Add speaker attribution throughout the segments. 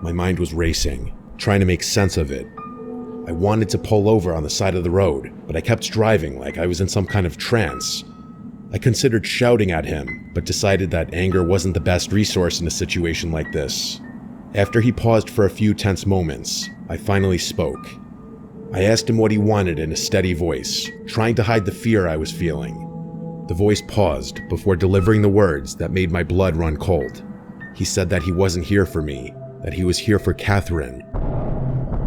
Speaker 1: My mind was racing, trying to make sense of it. I wanted to pull over on the side of the road, but I kept driving like I was in some kind of trance. I considered shouting at him, but decided that anger wasn't the best resource in a situation like this. After he paused for a few tense moments, I finally spoke. I asked him what he wanted in a steady voice, trying to hide the fear I was feeling. The voice paused before delivering the words that made my blood run cold. He said that he wasn't here for me, that he was here for Catherine.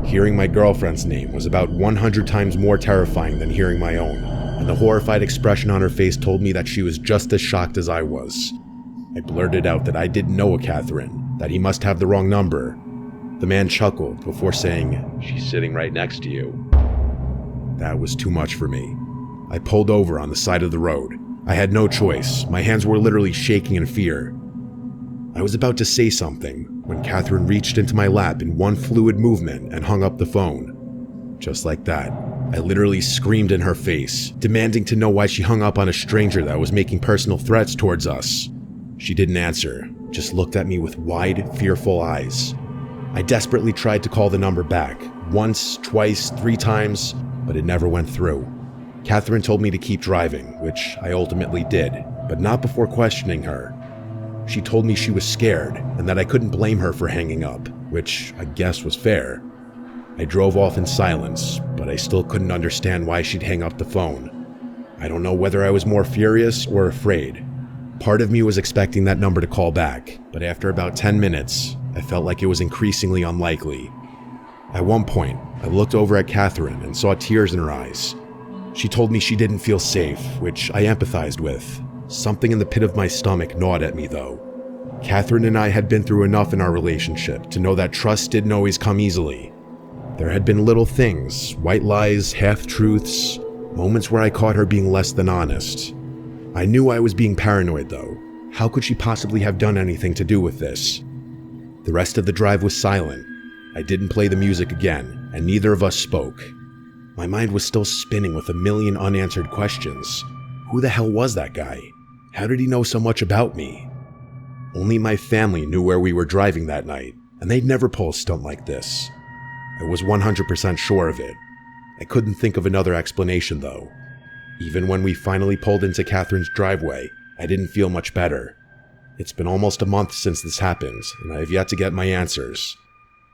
Speaker 1: Hearing my girlfriend's name was about 100 times more terrifying than hearing my own, and the horrified expression on her face told me that she was just as shocked as I was. I blurted out that I didn't know a Catherine, that he must have the wrong number. The man chuckled before saying, "She's sitting right next to you." That was too much for me. I pulled over on the side of the road. I had no choice. My hands were literally shaking in fear. I was about to say something when Catherine reached into my lap in one fluid movement and hung up the phone. Just like that, I literally screamed in her face, demanding to know why she hung up on a stranger that was making personal threats towards us. She didn't answer, just looked at me with wide, fearful eyes. I desperately tried to call the number back, once, twice, 3 times, but it never went through. Catherine told me to keep driving, which I ultimately did, but not before questioning her. She told me she was scared and that I couldn't blame her for hanging up, which I guess was fair. I drove off in silence, but I still couldn't understand why she'd hang up the phone. I don't know whether I was more furious or afraid. Part of me was expecting that number to call back, but after about 10 minutes, I felt like it was increasingly unlikely. At one point, I looked over at Catherine and saw tears in her eyes. She told me she didn't feel safe, which I empathized with. Something in the pit of my stomach gnawed at me, though. Catherine and I had been through enough in our relationship to know that trust didn't always come easily. There had been little things, white lies, half-truths, moments where I caught her being less than honest. I knew I was being paranoid, though. How could she possibly have done anything to do with this? The rest of the drive was silent. I didn't play the music again, and neither of us spoke. My mind was still spinning with a million unanswered questions. Who the hell was that guy? How did he know so much about me? Only my family knew where we were driving that night, and they'd never pull a stunt like this. I was 100% sure of it. I couldn't think of another explanation, though. Even when we finally pulled into Catherine's driveway, I didn't feel much better. It's been almost a month since this happened, and I have yet to get my answers.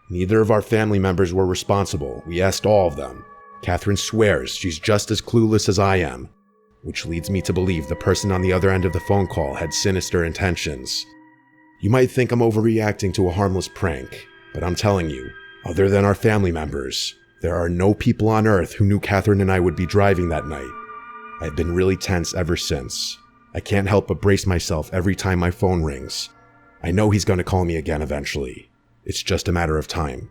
Speaker 1: Neither of our family members were responsible. We asked all of them. Catherine swears she's just as clueless as I am, which leads me to believe the person on the other end of the phone call had sinister intentions. You might think I'm overreacting to a harmless prank, but I'm telling you, other than our family members, there are no people on earth who knew Catherine and I would be driving that night. I've been really tense ever since. I can't help but brace myself every time my phone rings. I know he's going to call me again eventually. It's just a matter of time.